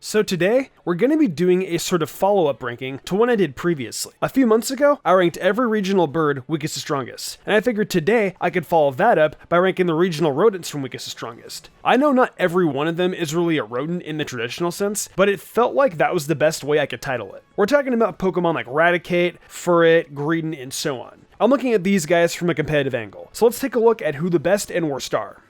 So today, we're going to be doing a sort of follow-up ranking to one I did previously. A few months ago, I ranked every regional bird weakest to strongest, and I figured today I could follow that up by ranking the regional rodents from weakest to strongest. I know not every one of them is really a rodent in the traditional sense, but it felt like that was the best way I could title it. We're talking about Pokemon like Raticate, Furret, Greedent, and so on. I'm looking at these guys from a competitive angle, so let's take a look at who the best and worst are.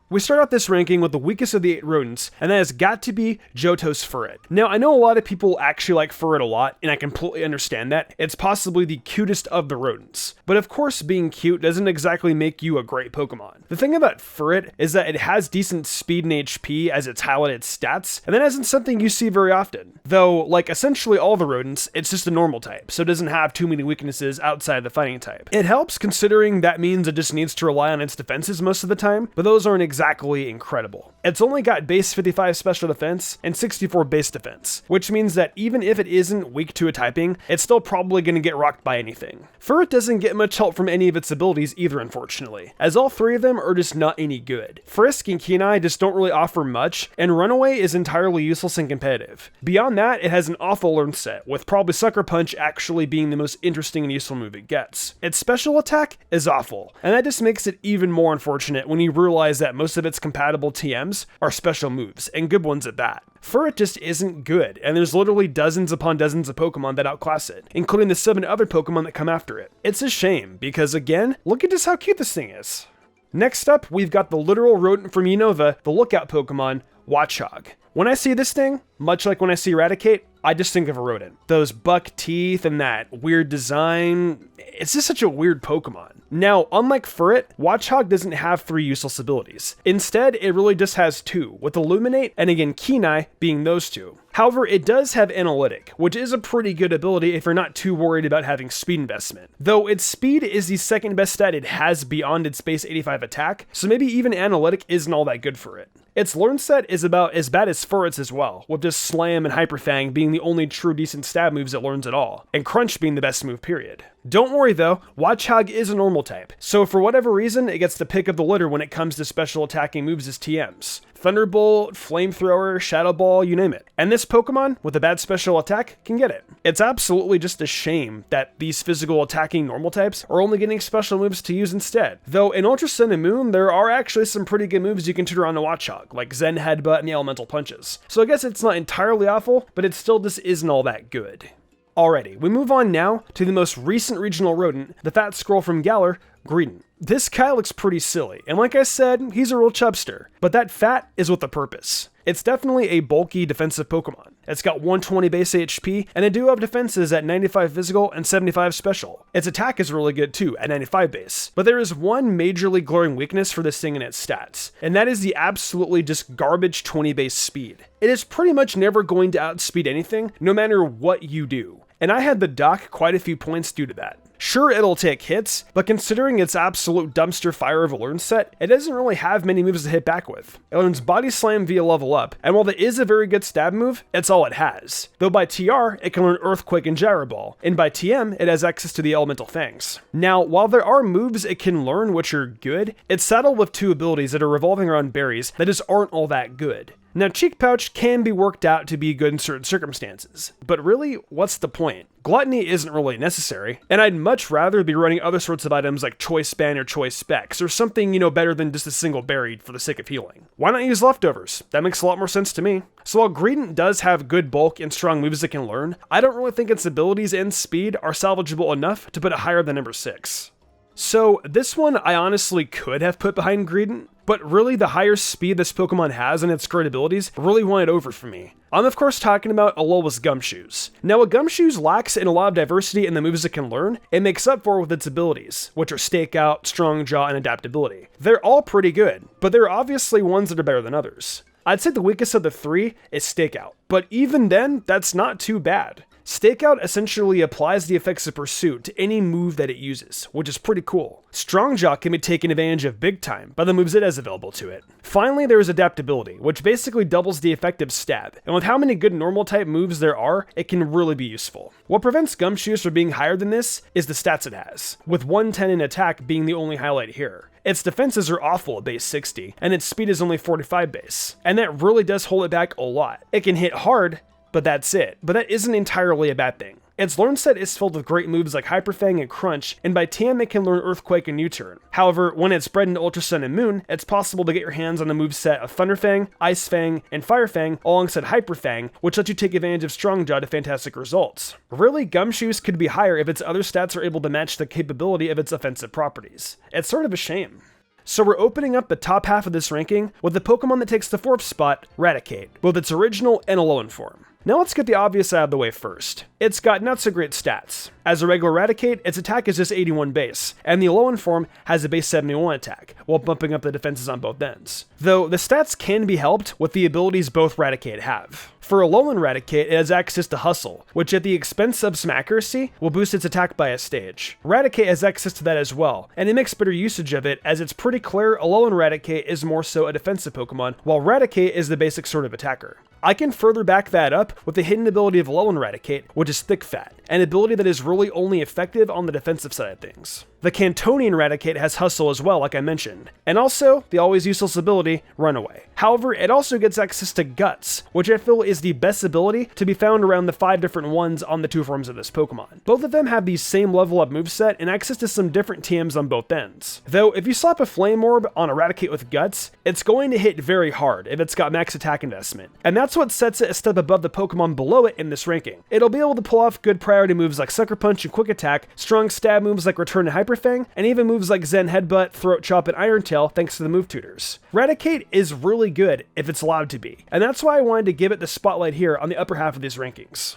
We start out this ranking with the weakest of the 8 rodents, and that has got to be Johto's Furret. Now, I know a lot of people actually like Furret a lot, and I completely understand that. It's possibly the cutest of the rodents. But of course, being cute doesn't exactly make you a great Pokemon. The thing about Furret is that it has decent speed and HP as its highlighted stats, and that isn't something you see very often. Though, like essentially all the rodents, it's just a normal type, so it doesn't have too many weaknesses outside the fighting type. It helps considering that means it just needs to rely on its defenses most of the time, but those aren't exactly incredible. It's only got base 55 special defense and 64 base defense, which means that even if it isn't weak to a typing, it's still probably going to get rocked by anything. Furret doesn't get much help from any of its abilities either, unfortunately, as all 3 of them are just not any good. Frisk and Keen-Eye just don't really offer much, and Runaway is entirely useless and competitive. Beyond that, it has an awful learn set, with probably Sucker Punch actually being the most interesting and useful move it gets. Its special attack is awful, and that just makes it even more unfortunate when you realize that most of its compatible TMs are special moves, and good ones at that. Furret just isn't good, and there's literally dozens upon dozens of Pokemon that outclass it, including the 7 other Pokemon that come after it. It's a shame, because again, look at just how cute this thing is. Next up, we've got the literal rodent from Unova, the lookout Pokemon, Watchog. When I see this thing, much like when I see Raticate, I just think of a rodent. Those buck teeth and that weird design, it's just such a weird Pokemon. Now, unlike Furret, Watchog doesn't have 3 useless abilities. Instead, it really just has 2, with Illuminate and again Keen-Eye being those 2. However, it does have Analytic, which is a pretty good ability if you're not too worried about having speed investment. Though its speed is the second best stat it has beyond its base 85 attack, so maybe even Analytic isn't all that good for it. Its learn set is about as bad as Furret's as well, with just Slam and Hyper Fang being the only true decent stab moves it learns at all, and Crunch being the best move period. Don't worry though, Watchog is a normal type, so for whatever reason, it gets the pick of the litter when it comes to special attacking moves as TMs. Thunderbolt, Flamethrower, Shadow Ball, you name it. And this Pokemon, with a bad special attack, can get it. It's absolutely just a shame that these physical attacking normal types are only getting special moves to use instead. Though in Ultra Sun and Moon, there are actually some pretty good moves you can tutor on to Watchog, like Zen Headbutt and the Elemental Punches. So I guess it's not entirely awful, but it still just isn't all that good. Alrighty, we move on now to the most recent regional rodent, the fat scroll from Galar, Greedent. This guy looks pretty silly, and like I said, he's a real chubster, but that fat is with a purpose. It's definitely a bulky defensive Pokemon. It's got 120 base HP, and a duo of defenses at 95 physical and 75 special. Its attack is really good too, at 95 base. But there is one majorly glaring weakness for this thing in its stats, and that is the absolutely just garbage 20 base speed. It is pretty much never going to outspeed anything, no matter what you do. And I had the dock quite a few points due to that. Sure, it'll take hits, but considering its absolute dumpster fire of a learn set, it doesn't really have many moves to hit back with. It learns Body Slam via level up, and while that is a very good stab move, it's all it has. Though by TR, it can learn Earthquake and Gyro Ball, and by TM, it has access to the Elemental Fangs. Now, while there are moves it can learn which are good, it's saddled with 2 abilities that are revolving around berries that just aren't all that good. Now, Cheek Pouch can be worked out to be good in certain circumstances, but really, what's the point? Gluttony isn't really necessary, and I'd much rather be running other sorts of items like Choice Span or Choice Specs, or something, better than just a single berry for the sake of healing. Why not use leftovers? That makes a lot more sense to me. So while Greedent does have good bulk and strong moves it can learn, I don't really think its abilities and speed are salvageable enough to put it higher than number 6. So this one I honestly could have put behind Greedent, but really the higher speed this Pokemon has and its great abilities really won it over for me. I'm of course talking about Alola's Gumshoes. Now what Gumshoes lacks in a lot of diversity in the moves it can learn, it makes up for with its abilities, which are Stakeout, Strong Jaw, and Adaptability. They're all pretty good, but there are obviously ones that are better than others. I'd say the weakest of the 3 is Stakeout, but even then, that's not too bad. Stakeout essentially applies the effects of Pursuit to any move that it uses, which is pretty cool. Strongjaw can be taken advantage of big time by the moves it has available to it. Finally, there is Adaptability, which basically doubles the effective stab, and with how many good normal type moves there are, it can really be useful. What prevents Gumshoes from being higher than this is the stats it has, with 110 in attack being the only highlight here. Its defenses are awful at base 60, and its speed is only 45 base. And that really does hold it back a lot. It can hit hard, but that's it. But that isn't entirely a bad thing. Its learn set is filled with great moves like Hyper Fang and Crunch, and by TM it can learn Earthquake and U-Turn. However, when it's bred into Ultra Sun and Moon, it's possible to get your hands on the moveset of Thunder Fang, Ice Fang, and Fire Fang alongside Hyper Fang, which lets you take advantage of Strong Jaw to fantastic results. Really, Gumshoes could be higher if its other stats are able to match the capability of its offensive properties. It's sort of a shame. So we're opening up the top half of this ranking with the Pokemon that takes the 4th spot, Raticate, both its original and Alolan form. Now let's get the obvious out of the way first. It's got not so great stats. As a regular Raticate, its attack is just 81 base, and the Alolan form has a base 71 attack, while bumping up the defenses on both ends. Though the stats can be helped with the abilities both Raticate have. For Alolan Raticate, it has access to Hustle, which at the expense of some accuracy, will boost its attack by a stage. Raticate has access to that as well, and it makes better usage of it as it's pretty clear Alolan Raticate is more so a defensive Pokemon, while Raticate is the basic sort of attacker. I can further back that up with the hidden ability of Alolan Raticate, which is Thick Fat, an ability that is really only effective on the defensive side of things. The Cantonian Raticate has Hustle as well, like I mentioned, and also the always useless ability, Runaway. However, it also gets access to Guts, which I feel is the best ability to be found around the 5 different ones on the 2 forms of this Pokemon. Both of them have the same level up moveset and access to some different TMs on both ends. Though, if you slap a Flame Orb on a Raticate with Guts, it's going to hit very hard if it's got max attack investment, and that's what sets it a step above the Pokemon below it in this ranking. It'll be able to pull off good priority moves like Sucker Punch and Quick Attack, strong stab moves like Return and Hyper Fang, and even moves like Zen Headbutt, Throat Chop, and Iron Tail thanks to the move tutors. Raticate is really good if it's allowed to be, and that's why I wanted to give it the spotlight here on the upper half of these rankings.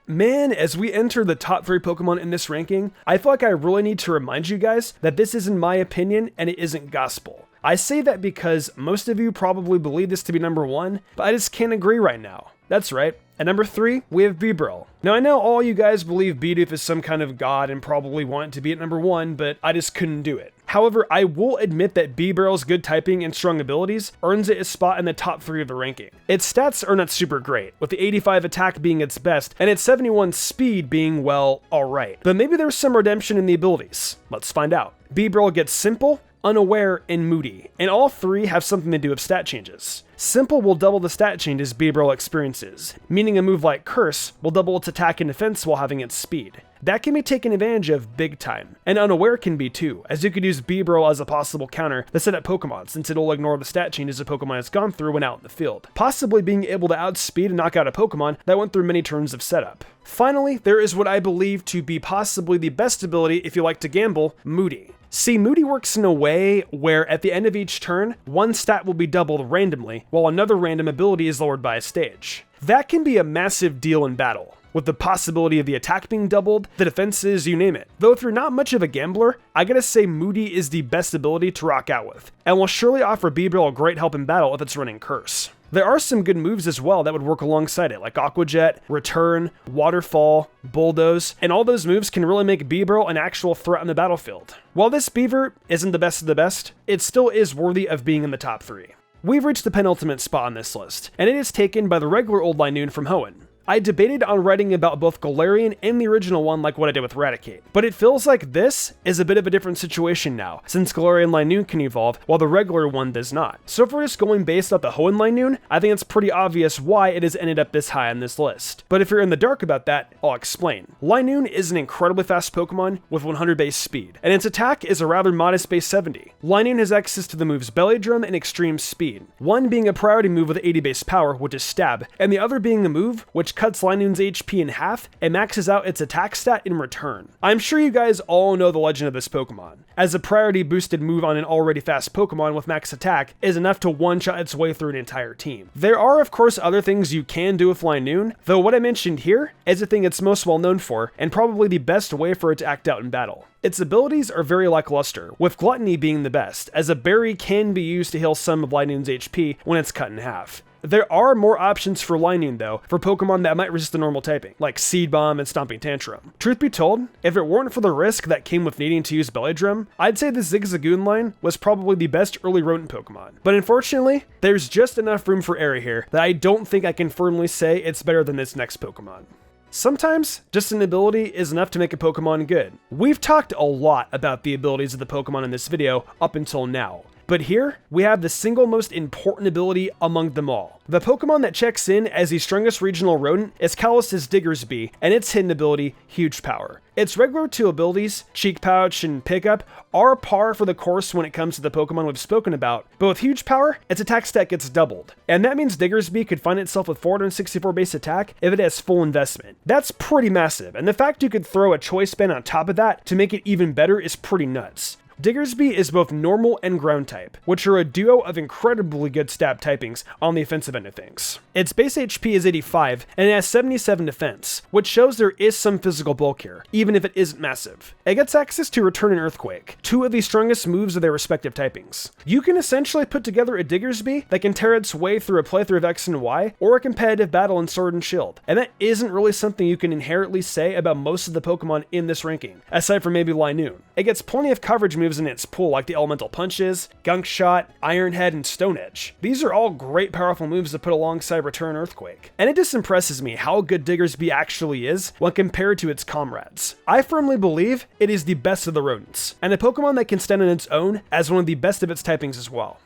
Man, as we enter the top 3 Pokemon in this ranking, I feel like I really need to remind you guys that this is in my opinion and it isn't gospel. I say that because most of you probably believe this to be number 1, but I just can't agree right now. That's right. At number 3, we have Beedrill. Now I know all you guys believe Bidoof is some kind of god and probably want it to be at number 1, but I just couldn't do it. However, I will admit that Beedrill's good typing and strong abilities earns it a spot in the top 3 of the ranking. Its stats are not super great, with the 85 attack being its best, and its 71 speed being, well, alright. But maybe there's some redemption in the abilities. Let's find out. Beedrill gets Simple, Unaware, and Moody, and all 3 have something to do with stat changes. Simple will double the stat changes Beedrill experiences, meaning a move like Curse will double its attack and defense while having its speed. That can be taken advantage of big time, and Unaware can be too, as you could use Beedrill as a possible counter to set up Pokemon, since it'll ignore the stat changes a Pokemon has gone through when out in the field, possibly being able to outspeed and knock out a Pokemon that went through many turns of setup. Finally, there is what I believe to be possibly the best ability if you like to gamble, Moody. See, Moody works in a way where at the end of each turn, one stat will be doubled randomly, while another random ability is lowered by a stage. That can be a massive deal in battle, with the possibility of the attack being doubled, the defenses, you name it. Though if you're not much of a gambler, I gotta say Moody is the best ability to rock out with, and will surely offer Beedrill a great help in battle if it's running Curse. There are some good moves as well that would work alongside it, like Aqua Jet, Return, Waterfall, Bulldoze, and all those moves can really make Beedrill an actual threat on the battlefield. While this Beaver isn't the best of the best, it still is worthy of being in the top 3. We've reached the penultimate spot on this list, and it is taken by the regular Old Linoon from Hoenn. I debated on writing about both Galarian and the original one like what I did with Raticate, but it feels like this is a bit of a different situation now, since Galarian Linoon can evolve while the regular one does not. So if we're just going based off the Hoenn Linoon, I think it's pretty obvious why it has ended up this high on this list. But if you're in the dark about that, I'll explain. Linoon is an incredibly fast Pokemon with 100 base speed, and its attack is a rather modest base 70. Linoon has access to the moves Belly Drum and Extreme Speed, one being a priority move with 80 base power, which is Stab, and the other being a move which cuts Linoon's HP in half and maxes out its attack stat in return. I'm sure you guys all know the legend of this Pokemon, as a priority boosted move on an already fast Pokemon with max attack is enough to one-shot its way through an entire team. There are of course other things you can do with Linoon, though what I mentioned here is the thing it's most well known for, and probably the best way for it to act out in battle. Its abilities are very lackluster, with Gluttony being the best, as a berry can be used to heal some of Linoon's HP when it's cut in half. There are more options for Linoon though, for Pokemon that might resist the normal typing, like Seed Bomb and Stomping Tantrum. Truth be told, if it weren't for the risk that came with needing to use Belly Drum, I'd say the Zigzagoon line was probably the best early rodent Pokemon. But unfortunately, there's just enough room for error here that I don't think I can firmly say it's better than this next Pokemon. Sometimes, just an ability is enough to make a Pokemon good. We've talked a lot about the abilities of the Pokemon in this video up until now. But here, we have the single most important ability among them all. The Pokemon that checks in as the strongest regional rodent is Kalos' Diggersby, and its hidden ability, Huge Power. Its regular 2 abilities, Cheek Pouch and Pickup, are par for the course when it comes to the Pokemon we've spoken about, but with Huge Power, its attack stat gets doubled. And that means Diggersby could find itself with 464 base attack if it has full investment. That's pretty massive, and the fact you could throw a Choice Band on top of that to make it even better is pretty nuts. Diggersby is both normal and ground type, which are a duo of incredibly good stab typings on the offensive end of things. Its base HP is 85, and it has 77 defense, which shows there is some physical bulk here, even if it isn't massive. It gets access to Return and Earthquake, 2 of the strongest moves of their respective typings. You can essentially put together a Diggersby that can tear its way through a playthrough of X and Y, or a competitive battle in Sword and Shield, and that isn't really something you can inherently say about most of the Pokemon in this ranking, aside from maybe Linoone. It gets plenty of coverage moves in its pool like the Elemental Punches, Gunk Shot, Iron Head, and Stone Edge. These are all great powerful moves to put alongside Return Earthquake. And it just impresses me how good Diggersby actually is when compared to its comrades. I firmly believe it is the best of the rodents, and a Pokemon that can stand on its own as one of the best of its typings as well.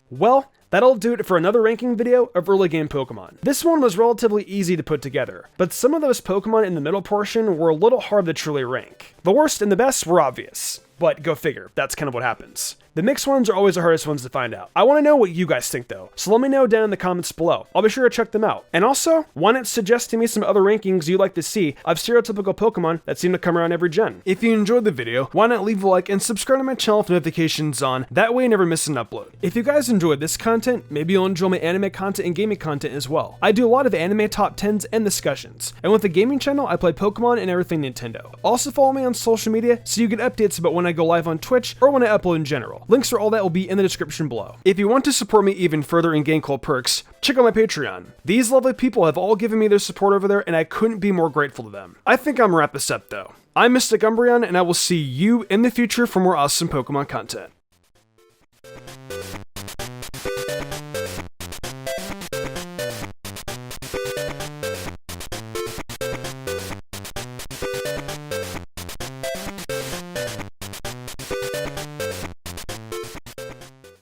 Well, that'll do it for another ranking video of early game Pokemon. This one was relatively easy to put together, but some of those Pokemon in the middle portion were a little hard to truly rank. The worst and the best were obvious, but go figure, that's kind of what happens. The mixed ones are always the hardest ones to find out. I want to know what you guys think though, so let me know down in the comments below. I'll be sure to check them out. And also, why not suggest to me some other rankings you'd like to see of stereotypical Pokemon that seem to come around every gen. If you enjoyed the video, why not leave a like and subscribe to my channel with notifications on, that way you never miss an upload. If you guys enjoyed this content, maybe you'll enjoy my anime content and gaming content as well. I do a lot of anime top 10s and discussions, and with the gaming channel, I play Pokemon and everything Nintendo. Also follow me on social media so you get updates about when I go live on Twitch or when I upload in general. Links for all that will be in the description below. If you want to support me even further and gain cool perks, check out my Patreon. These lovely people have all given me their support over there, and I couldn't be more grateful to them. I think I'm gonna wrap this up though. I'm Mystic Umbreon, and I will see you in the future for more awesome Pokemon content.